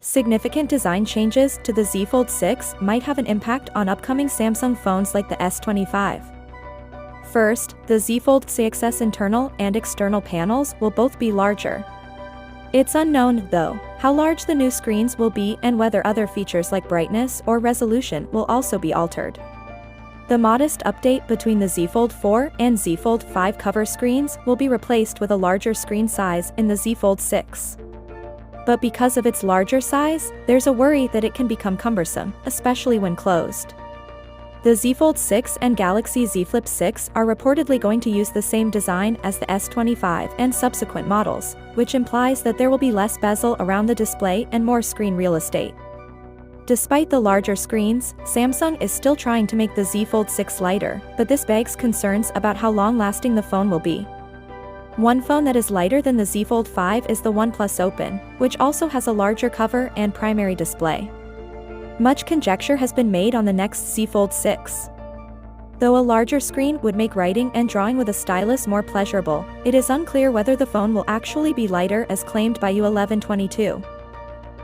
Significant design changes to the Z Fold 6 might have an impact on upcoming Samsung phones like the S25. First, the Z Fold 6's internal and external panels will both be larger. It's unknown, though, how large the new screens will be and whether other features like brightness or resolution will also be altered. The modest update between the Z Fold 4 and Z Fold 5 cover screens will be replaced with a larger screen size in the Z Fold 6. But because of its larger size, there's a worry that it can become cumbersome, especially when closed. The Z Fold 6 and Galaxy Z Flip 6 are reportedly going to use the same design as the S25 and subsequent models, which implies that there will be less bezel around the display and more screen real estate. Despite the larger screens, Samsung is still trying to make the Z Fold 6 lighter, but this begs concerns about how long-lasting the phone will be. One phone that is lighter than the Z Fold 5 is the OnePlus Open, which also has a larger cover and primary display. Much conjecture has been made on the next Z Fold 6. Though a larger screen would make writing and drawing with a stylus more pleasurable, it is unclear whether the phone will actually be lighter as claimed by U1122.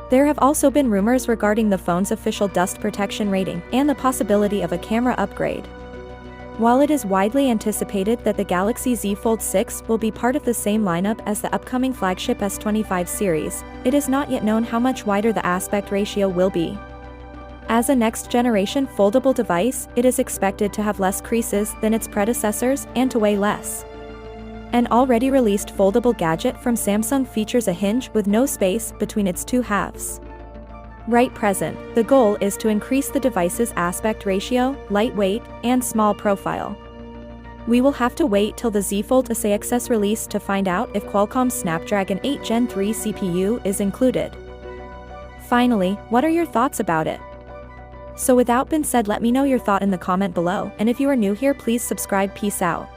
There have also been rumors regarding the phone's official dust protection rating and the possibility of a camera upgrade. While it is widely anticipated that the Galaxy Z Fold 6 will be part of the same lineup as the upcoming flagship S25 series, it is not yet known how much wider the aspect ratio will be. As a next-generation foldable device, it is expected to have less creases than its predecessors and to weigh less. An already released foldable gadget from Samsung features a hinge with no space between its two halves. Right present, the goal is to increase the device's aspect ratio, lightweight, and small profile. We will have to wait till the Z Fold 6's release to find out if Qualcomm's Snapdragon 8 Gen 3 CPU is included. Finally, what are your thoughts about it? So without being said, let me know your thought in the comment below, and if you are new here, please subscribe. Peace out.